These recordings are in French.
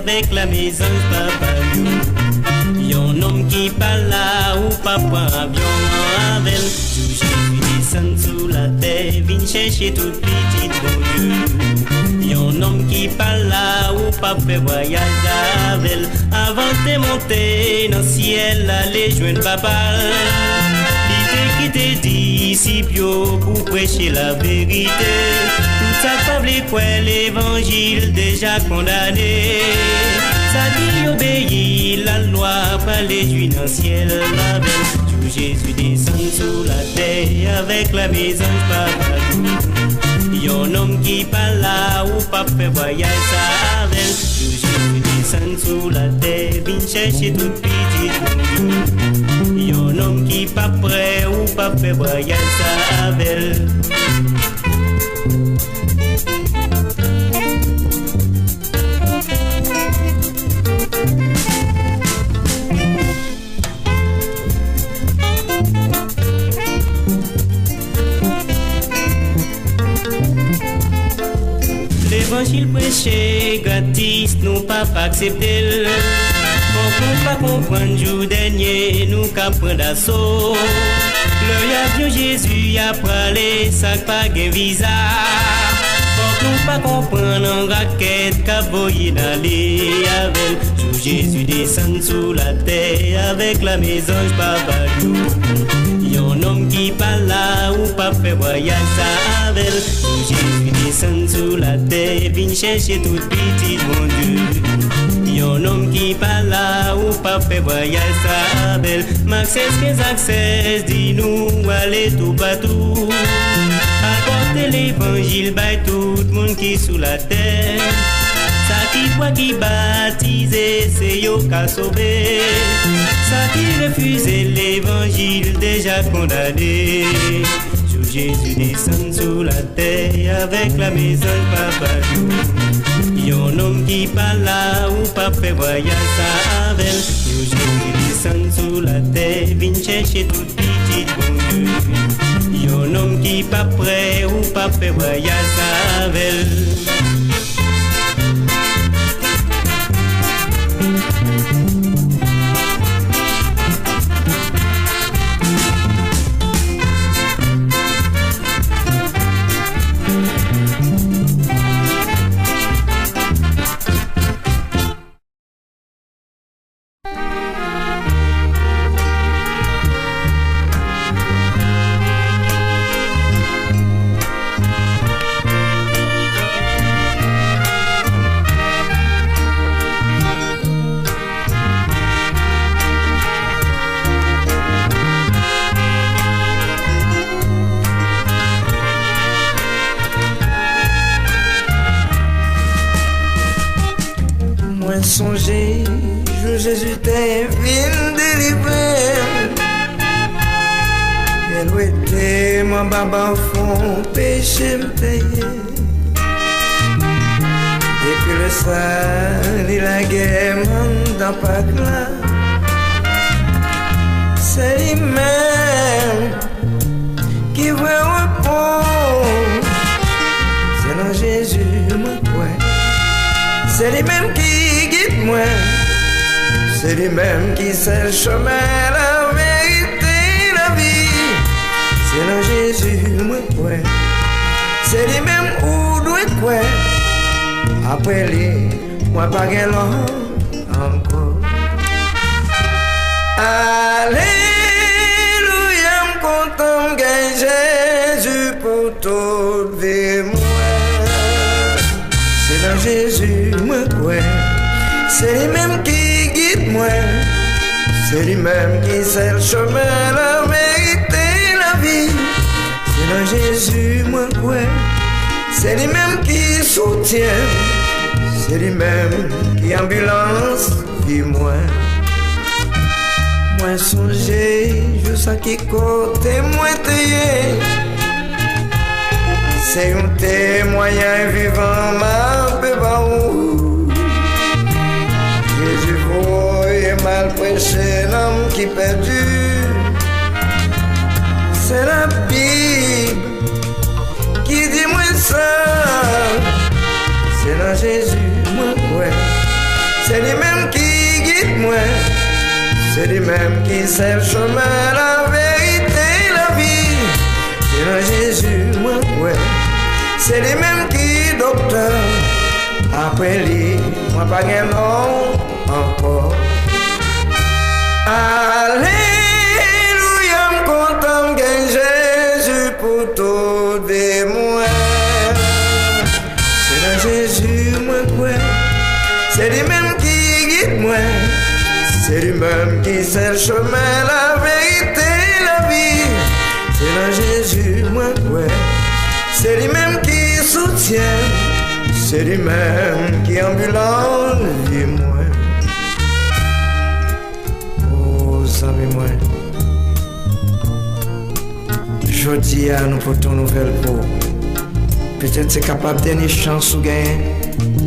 avec la maison papa yon homme qui parle là ou pas prend avion avec Jésus descend sous la terre vient chercher tout petit bon Dieu yon homme qui parle là ou pas fait voyage avec avant de monter dans le ciel aller joindre papa qui te disciples pour prêcher la vérité tout ça pas quoi l'évangile déjà condamné ça dit obéir la loi par les juifs dans le ciel la belle tout Jésus descend sous la terre avec la maison papa yon homme qui parle là ou pas fait voyage ça avec tout Jésus descend sous la terre vient chercher tout petit yon homme qui pas prêt ou pas fait voyage ça avec L'évangile prêché gratis, nous pas accepter. Pour nous pas comprendre, jour dernier, nous qu'à prendre d'assaut. Le avion Jésus a parlé, ça pas de visa. Pour nous pas comprendre, en raquette, qu'a voyé d'aller avec. Jour Jésus descend sous la terre avec la maison, papa nous. Yon homme qui parle là ou pas fait voyage ça avec Jésus descend sous la terre vient chercher tout petit bon Dieu Yon homme qui parle là ou pas fait voyage ça avec Maxès 15 accès dis-nous aller tout partout apporter l'évangile by tout le monde qui sous la terre ça qui croit qui baptisé c'est yo qu'a sauvé ça qui refuse l'évangile déjà condamné Jour Jésus descend sous la terre avec la maison papa yon homme qui parle là ou pas fait voyage ça avec Jour Jésus descend sous la terre vient chercher tout petit bon Dieu yon homme qui pas prêt ou pas fait voyage ça avec Songer, jour Jésus t'est venu délivrer. Elle était mon baba fond péché me payer. Et puis le sang, il a guerre dans pas là. C'est lui-même qui veut répondre. C'est dans Jésus mon point. C'est lui-même qui guide moi. C'est lui-même qui sait le chemin, la vérité, la vie. C'est dans Jésus moi quoi. C'est lui-même où doit quoi. Après lui, moi pas gain encore. Alléluia, m'content gain Jésus pour toute vie moi. C'est dans Jésus moi quoi. C'est lui-même qui guide moi. C'est lui-même qui sait le chemin, la vérité, la vie. C'est dans Jésus moi quoi. C'est lui-même qui soutient. C'est lui-même qui ambulance vie moi. Moi songer, je sais qui côté moi t'ayé. C'est un témoignage vivant ma pébaou. Jésus voyait mal prêché l'homme qui perdu. C'est la Bible qui dit moi ça. C'est dans Jésus moi ouais. c'est lui-même qui sait le chemin, la vérité, la vie. C'est dans Jésus, moi, ouais. C'est lui-même qui docteur. Après lui, moi pas gain long encore. Alléluia, m'content gain Jésus pour tout de moi. C'est dans Jésus, moi, ouais. C'est lui-même qui guide moi. C'est lui-même qui sait le chemin, la vérité, la vie. C'est dans Jésus, moi, ouais. C'est lui-même qui soutient. C'est lui-même qui ambulant vie moi. Oh, amis moi. Je dis à nous pour ton nouvelle peau. Peut-être c'est capable de dernière chance ou gagner.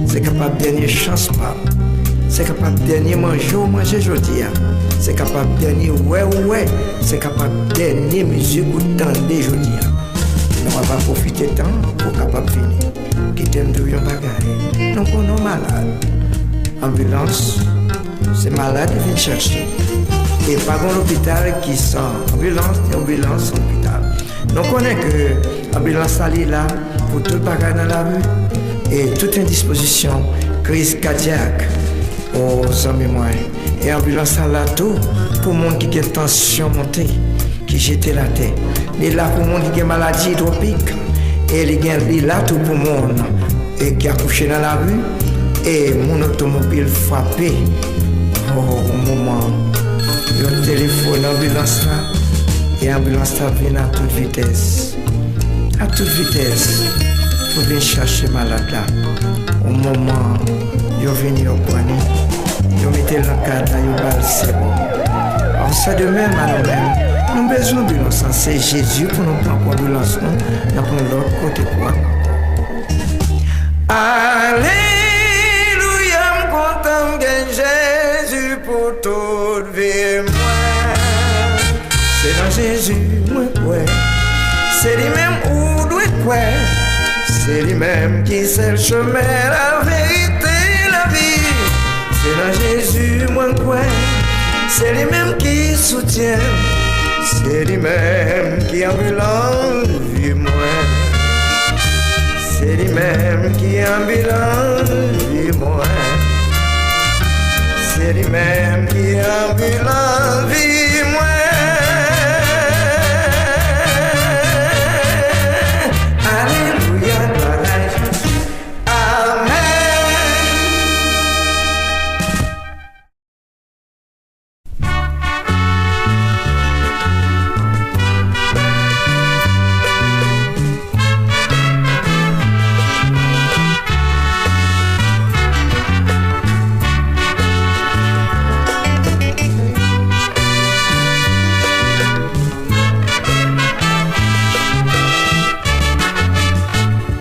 C'est capable de dernière chance pas. C'est capable de dernier manger ou manger jeudi. C'est capable de dernier ouais. C'est capable de dernier musique ou tendre jeudi. On va pas profiter de temps pour capable finir. Qui t'aime de yon bagaille. Nous sommes malades. Ambulance, c'est malade qui vient chercher. Et pas dans l'hôpital qui sent. Ambulance, hôpital. Nous connaissons que l'ambulance est là pour tout le bagage dans la rue. Et toute indisposition, crise cardiaque. Oh, amis moi. Et l'ambulance est là tout pour le monde qui a tension montée, qui jette la tête. Il est là pour le monde qui a maladie hydropique. Et il est là tout pour le monde et qui a couché dans la rue et mon automobile frappé. Oh, au moment, il y a un téléphone, l'ambulance là, et l'ambulance là vient à toute vitesse. À toute vitesse, pour venir chercher malade là. Au moment, il vient au poignet, il met le cadre, il va le cerveau. Alors ça de même à nous-mêmes. Nous avons besoin d'ambulance, c'est Jésus pour nous prendre l'ambulance, nous prenons l'autre côté quoi. Alléluia, m'content gain Jésus pour toute vie moi. C'est dans Jésus, moi, ouais. C'est lui-même où doit quoi. C'est lui-même qui sait le chemin, la vérité, la vie. C'est dans Jésus, moi, ouais. C'est lui-même qui soutient. C'est lui-même qui ambulant vie moi. C'est lui-même qui ambulant vie moi. C'est lui-même qui ambulant vie moi. Alléluia, gloire à Jésus. Amen.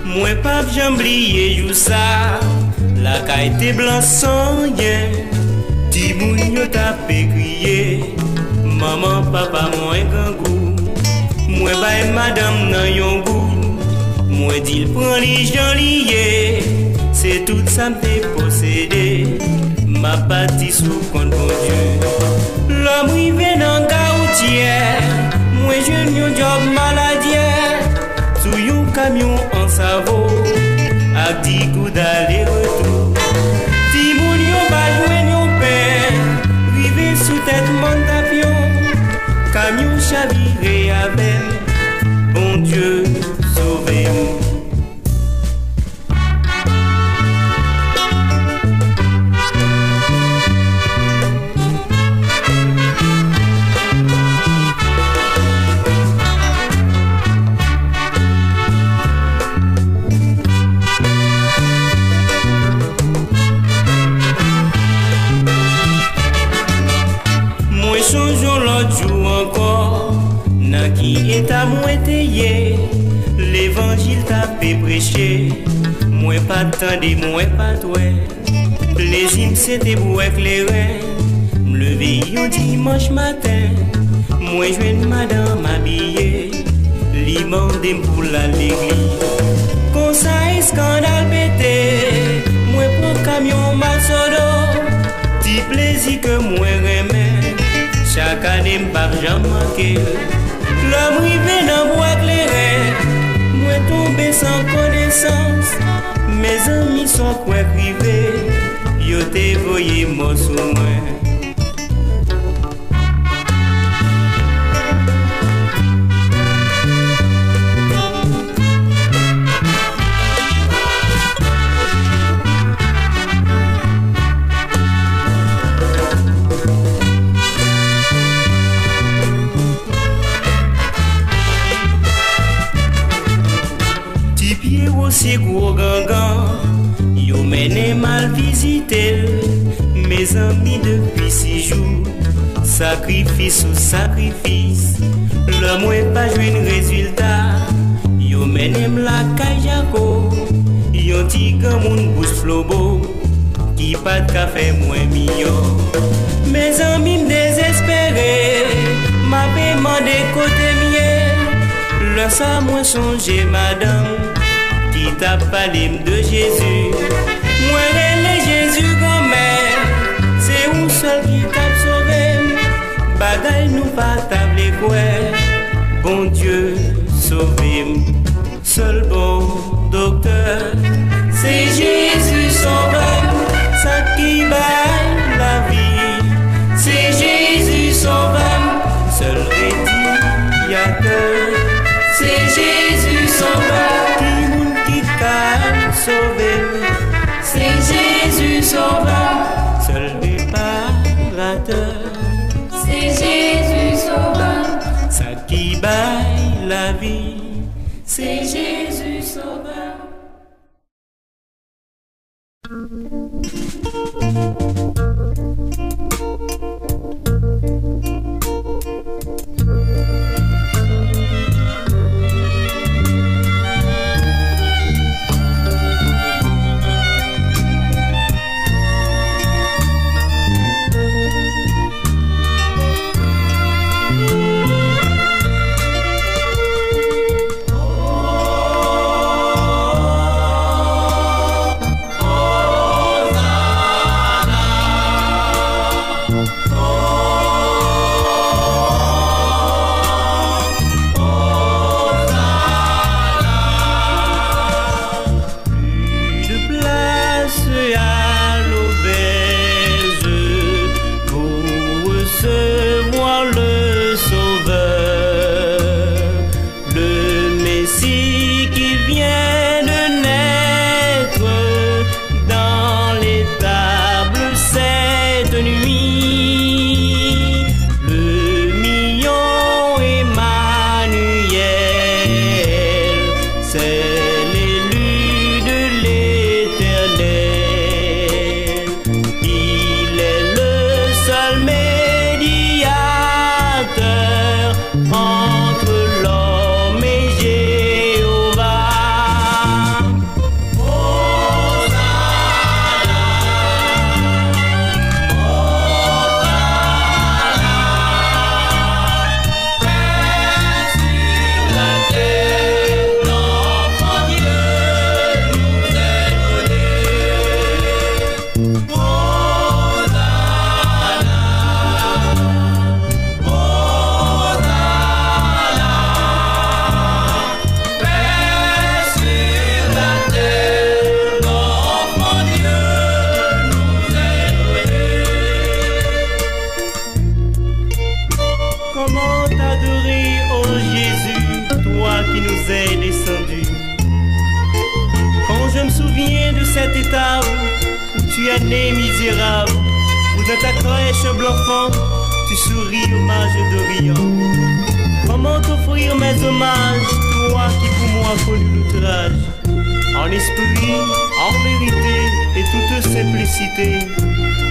Moi pas j'oublié jou ça. La caille était blanc sans rien. Ti moun yo tapé crier. Maman, papa, moi gangou. Moi baye madame nan yon goût. Moi dit prend li jan lié. C'est tout ça m'te possédé. Ma partie sous compte bon Dieu. L'homme rivé dans gaoutière. Moi je yon job maladière. Sous yon camion en savon. A 10 coups d'aller-retour. Ti moun yon ba jwen yon père. Rivé sous tête mon avion. Camion chaviré avec. Bon Dieu, sauvez-nous. Et à moi étayé, l'évangile t'a fait prêcher. Moi pas t'attendais, moi pas toi. Plaisir c'était pour éclairer. M'lever un dimanche matin. Moi je viens madame habillée. Li mandé pour la l'église. Comme ça scandale pété. Moi prends camion ma sodo. Petit plaisir que moi remets. et m'pas jamais manqué. L'homme rivé dans bois clairé, moi tombé sans connaissance. Mes amis sont quoi privés, yo t'ai voyé moi sous moi. Si gros gangan, yo mené mal visité. Mes amis depuis 6 jours, sacrifice ou sacrifice. Le moins pas joué un résultat. Yo mené la kayako, yo ti gamoun bouche flobo, qui pas de café moins mignon. Mes amis désespérés, m'a demandé côté miel. Le ça moi songer madame. Qui t'a parlé de Jésus, moi elle Jésus grand mère, c'est où seul qui t'a sauvé, bagaille nous pas table quoi, bon Dieu sauve-moi, seul bon docteur, c'est Jésus sauveur, ça qui baille la vie, c'est Jésus sauveur, seul rédiateur, c'est Jésus sauveur. Sauver, c'est Jésus sauveur, seul réparateur, c'est Jésus sauveur, ça qui baille la vie, c'est Jésus sauveur.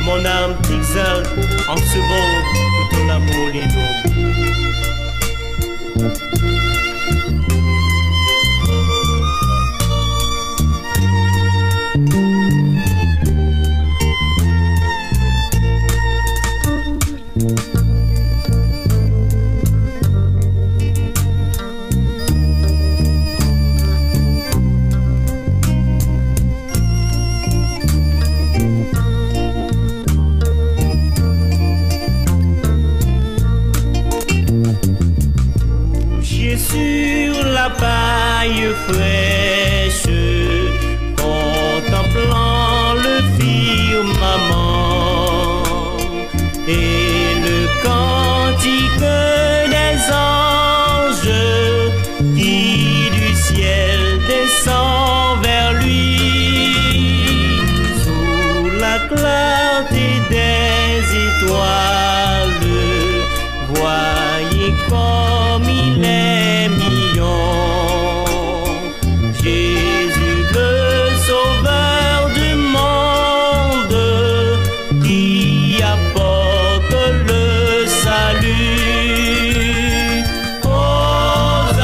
Mon âme t'exalte en ce monde où ton amour est la paille fraîche, contemplant le firmament et le cantique des anges qui du ciel descend vers lui. Sous la clarté des étoiles, voyez comme il est mignon. Jésus le sauveur du monde qui apporte le salut. Hosanna,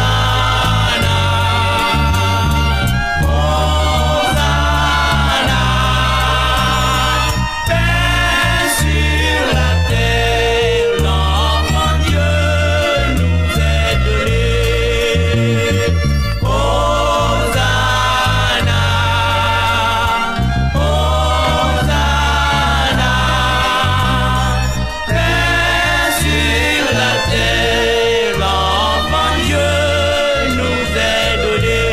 Hosanna, paix sur la terre, l'enfant Dieu nous est donné. Hosanna, Hosanna, paix sur la terre, l'enfant Dieu nous est donné.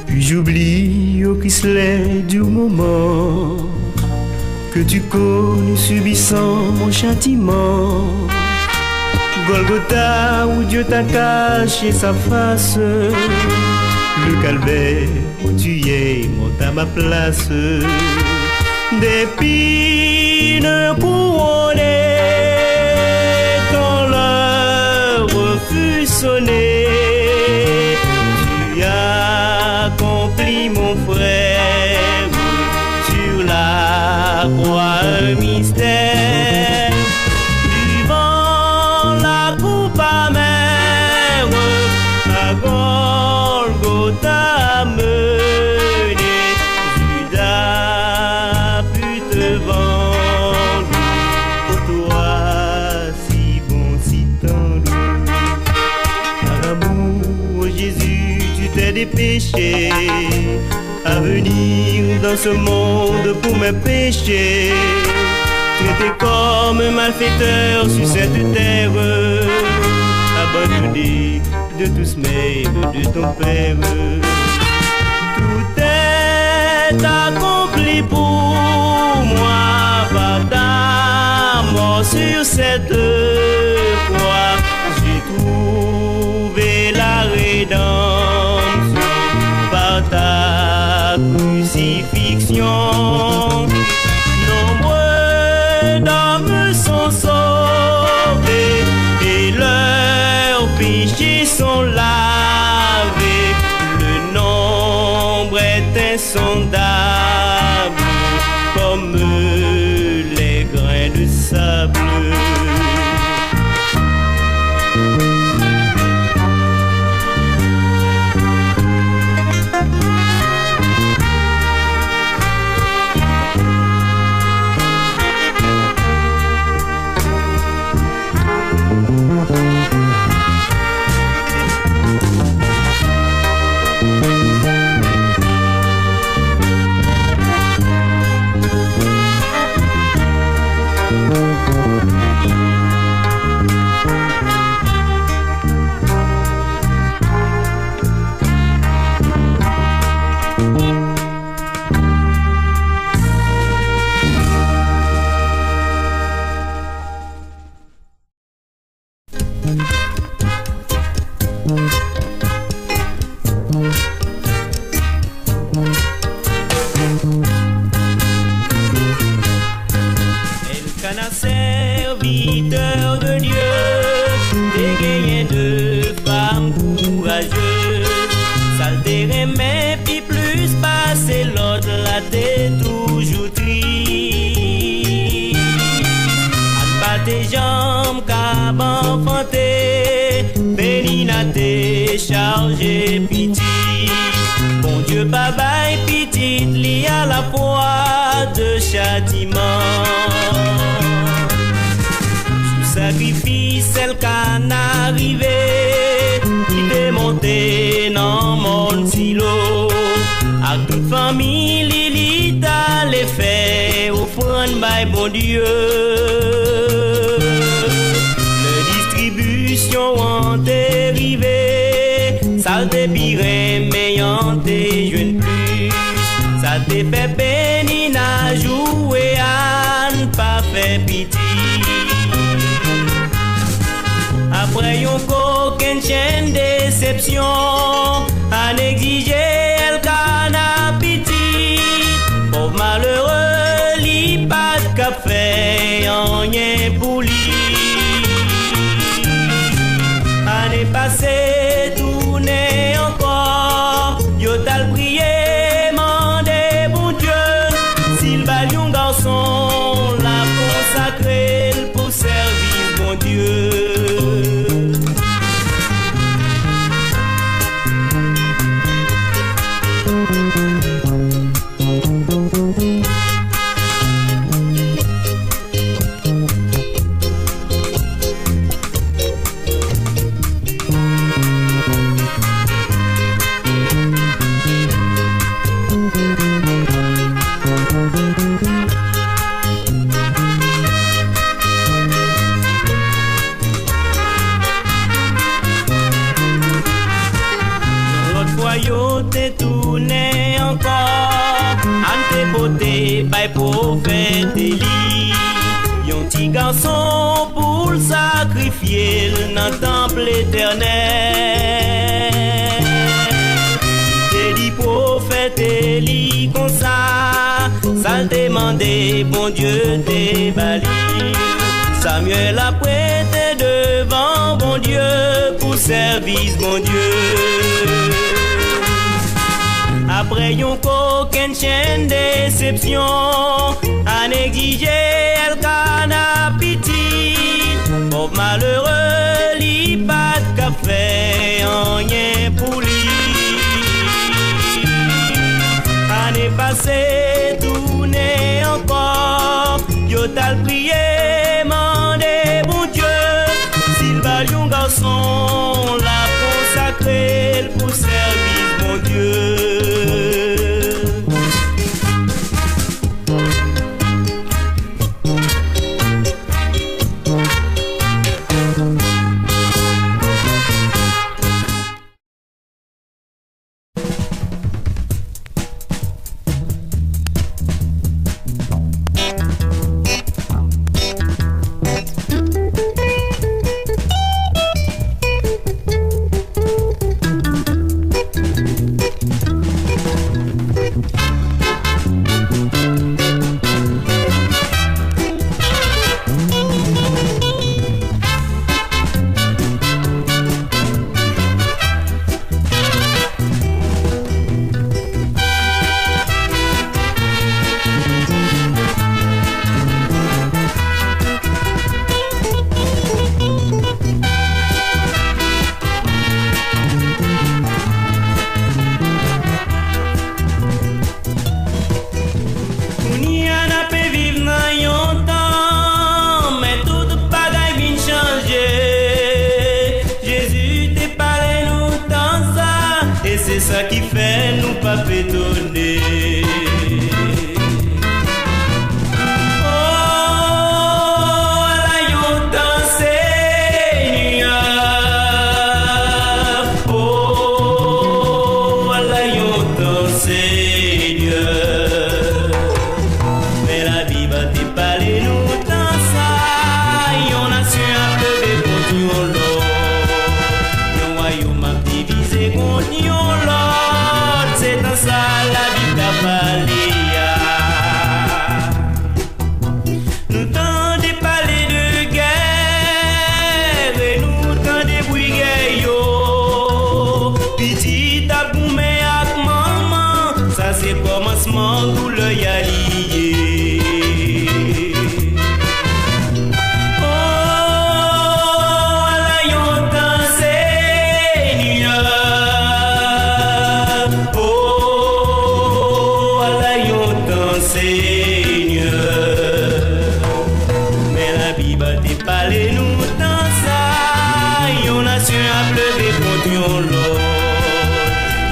Puis j'oublie au Chrysler du moment que tu connais subissant mon châtiment. Golgotha où Dieu t'a caché sa face, le calvaire où tu es monte à ma place. D'épines couronnées quand l'heure fut sonnée, tu as accompli mon frère sur la croix un mystère. Buvant la coupe amère à Golgotha mené, Judas put te vendre pour toi si bon, si tendre. Par amour, Jésus, tu t'es dépêché à venir dans ce monde pour mes péchés, traité comme un malfaiteur sur cette terre, abandonné de tous même de ton Père. Tout est accompli pour moi par ta mort sur cette croix. J'ai trouvé la rédemption par ta crucifixion. Nombreux d'hommes sont sauvés et leurs péchés sont lavés. Le nombre est insondable comme les grains de sable. Elkanah, serviteur de Dieu, dégayé de femmes courageuses, s'altérer mais puis plus passer l'autre la tête toujours triste. Abat tes jambes cap enfanté, Bélina t'es chargé pitié. Bon Dieu papa et petite lié à la fois de châtiment. Sous sacrifice elle qu'en arrivé, monter dans mon silo. À toute famille, l'élita les fait offrande by bon Dieu. La distribution en dérivé, ça te pire, mais en te jeune plus. Ça te fait peine à jouer à ne pas faire pitié. Après yon coquin chaîne déception, à exiger elle canne pitié. Pauvre malheureux, li pas de café, rien pour lui. Année passée, tourner encore, yo t'al prié, mandé bon Dieu. S'il va yon garçon, la consacré pour servir bon Dieu. Yo te tourné encore, ante beauté, bay pour faire des lits. Yon petit garçon pour le sacrifier dans le temple éternel. Te dit prophète Élie comme ça, ça demandé, bon Dieu te bali. Samuel a prêté devant bon Dieu pour service bon Dieu. Après yon coquin chaîne déception, à exiger elle canne pitié. Pauvre malheureux, li pas de café, rien pour lui. Année passée, tourner encore, yo t'al prié, mandé bon Dieu. S'il va yon garçon, la consacré pour service bon Dieu. C'est ça qui fait nous pas pétonner. Oh, la yon dansé, oh, la yon dansé, mais la vie va te parler nous dans ça. Yon nation a pleuvé contre yon lot, yon royaume a divisé contre yon. C'est dans ça la vie t'a parlé. Nous t'en des parler de guerre et nous t'en des brigues yo. Petit à boumé ak maman, ça c'est commencement tout le yalié. Parlez-nous dans ça, yon nation a pleuvé pour contre yon l'autre.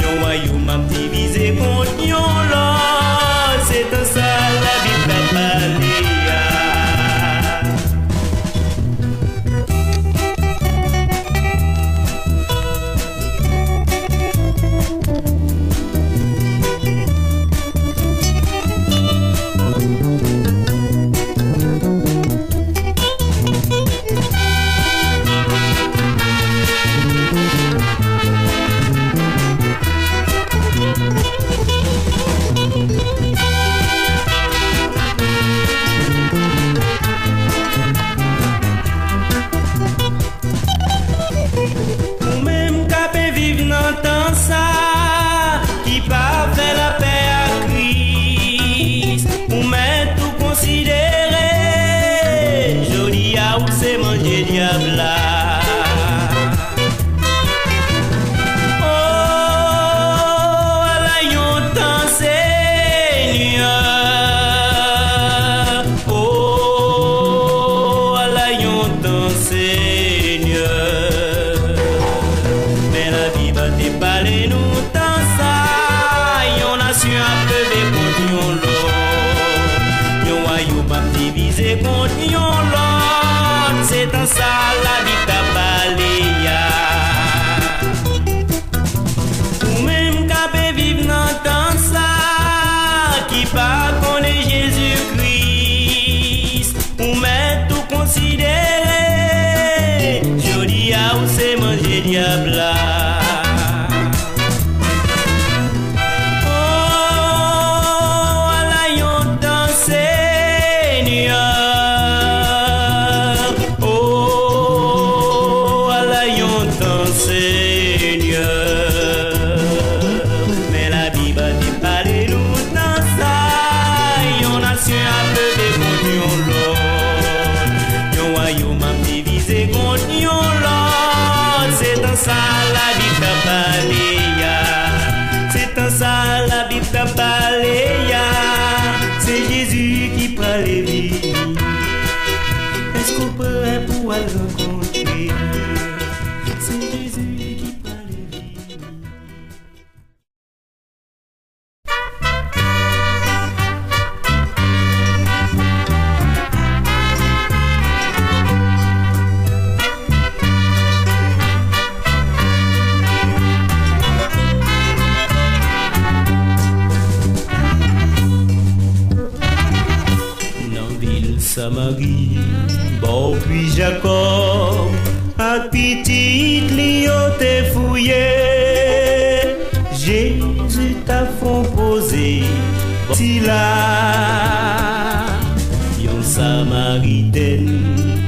Yon royaume a divisé contre yon l'autre. C'est un ça la Bible a parlé. C'est Jésus qui prend les vies. Est-ce qu'on peut pouvoir le rencontrer? C'est Jésus qui prend les vies. Samarie, bon puis Jacob, à petite Lio t'es fouillé. Jésus t'a proposé, si là, yon Samaritaine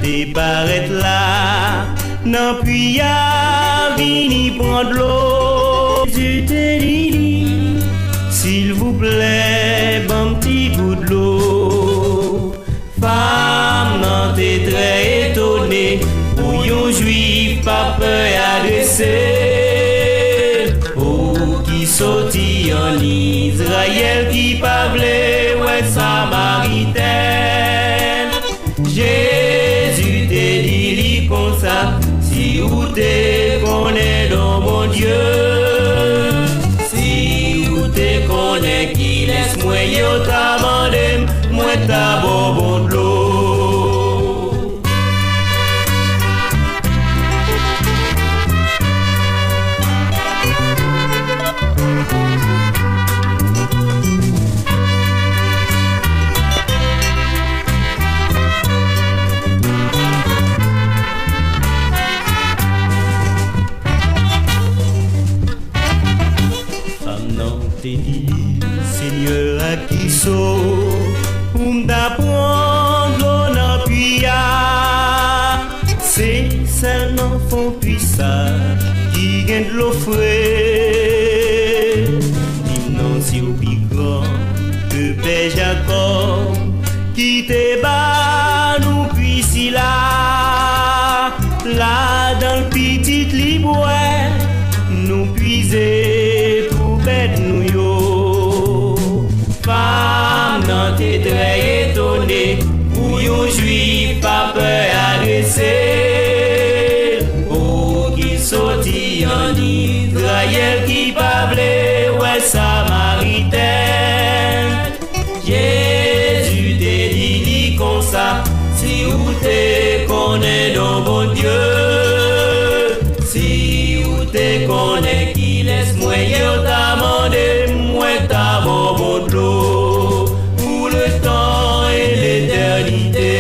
t'es paraît là, non puis y'a vini prendre l'eau. Jésus te dit, s'il vous plaît, bon petit bout de l'eau. Femme nan t'es très étonnée, pour yon juif pas peur adressé. Oh, qui sorti en Israël, qui pas vle ouais Samaritaine. Jésus te dit li comme ça, si ou te connais dans mon Dieu. Si ou te connais qui laisse moi yo ta mandem, moi ta bonbon de l'eau. Femme non t'es dit, Seigneur à qui sauve, d'apprendre l'on appuie. C'est seulement font puissant qui gagne de l'eau frais. Dis-nous si au plus grand que Père Jacob qui te bat nous puissi là. Là dans le petit libouet nous puiser pour bête nous yo. Femme dans t'es très étonnée, pour yon juif pas peur adresser. Oh, qui sorti en Israël qui parlait, ouais, Samaritaine. Jésus te dit comme ça, si vous te connaissez nos bon Dieu, si vous te connaissez qui laisse moi, yo t'amende, moi t'amende mon l'eau, pour le temps et l'éternité.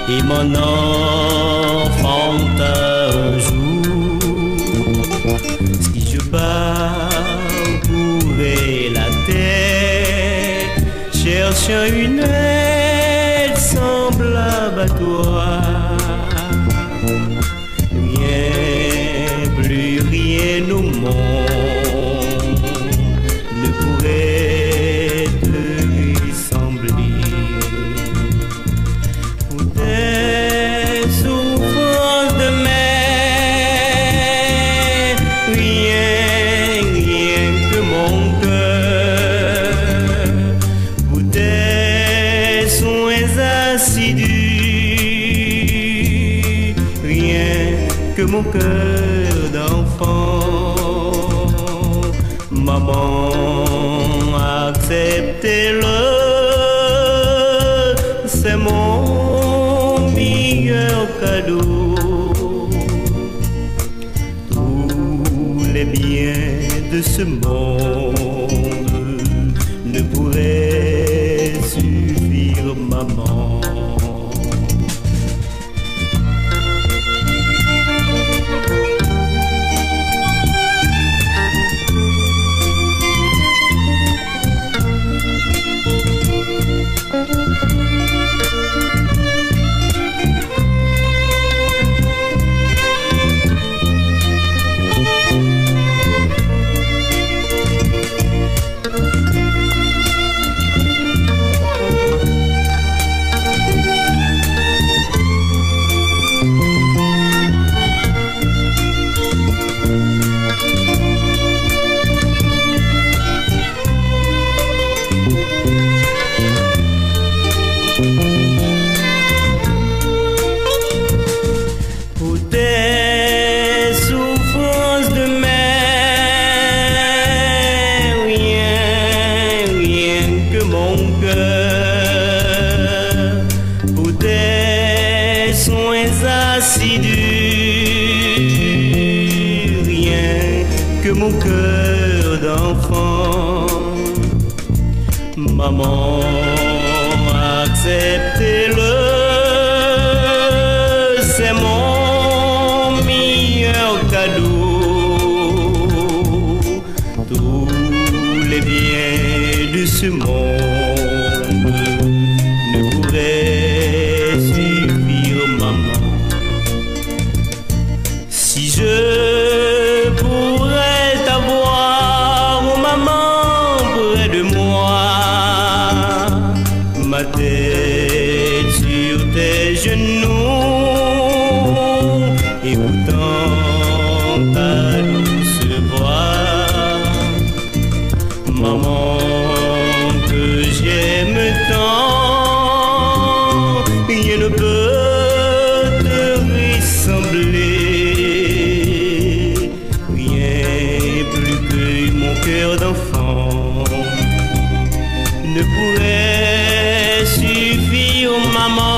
Et mon enfant un jour, si je parcourais la terre, cherchant une aide semblable à toi, rien, plus rien au monde ne pourrait te ressembler. Pour tes souffrances de mer, rien que mon cœur. Pour tes soins assidus, rien que mon cœur d'enfant. Maman, acceptez-le, c'est mon meilleur cadeau. Tous les biens de ce monde ne pourraient suffire, maman. Pour tes souffrances de mer, rien que mon cœur. Pour tes soins assidus, rien que mon cœur d'enfant. Maman, acceptez-le, c'est mon meilleur cadeau. Tous les biens de ce monde ne pourraient suffire, maman. Si je pourrais t'avoir, oh maman, près de moi, ma tête sur tes genoux, écoutant ta douce voix, maman, que j'aime tant, rien ne peut te ressembler, rien plus que mon cœur d'enfant ne pourrait suffire, maman.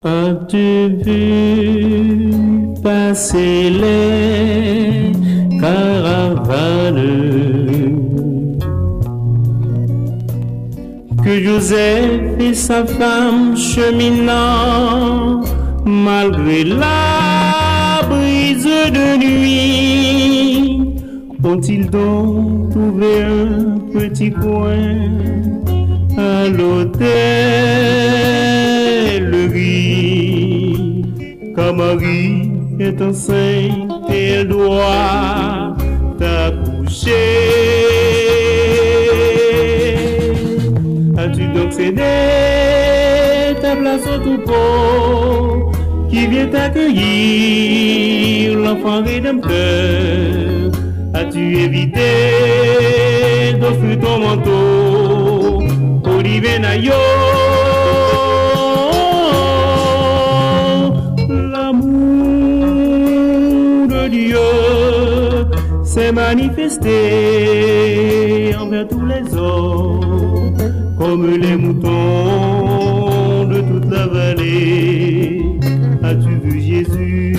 As-tu vu passer les caravanes que Joseph et sa femme cheminant malgré la brise de nuit? Ont-ils donc trouvé un petit coin à l'hôtel gris? Car Marie est enceinte et elle doit accoucher. As-tu donc cédé ta place au troupeau qui vient accueillir l'enfant rédempteur? As-tu évité d'offrir ton manteau au divin aïeux? L'amour de Dieu s'est manifesté envers tous les hommes, comme les moutons de toute la vallée. As-tu vu Jésus?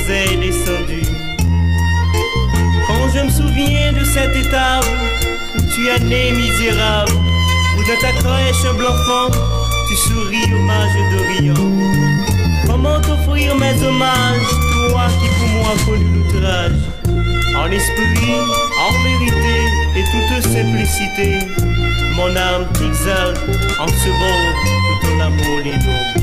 oseille descendue. Quand je me souviens de cette étape où tu es né misérable, où dans ta crèche blanc-fond, tu souris hommage d'Orient. Comment t'offrir mes hommages, toi qui pour moi connu l'outrage? En esprit, en vérité et toute simplicité, mon âme t'exalte en ce monde de ton amour innombrable.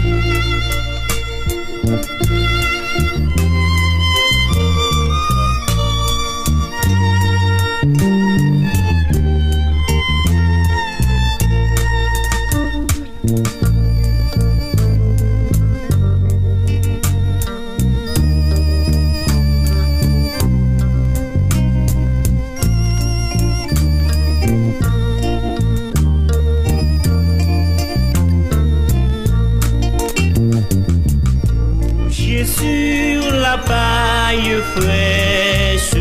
Sur la paille fraîche,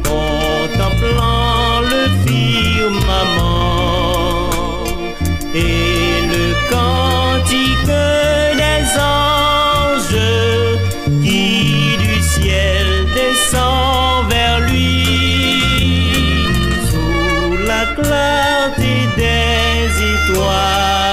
contemplant le firmament et le cantique des anges qui du ciel descend vers lui, sous la clarté des étoiles.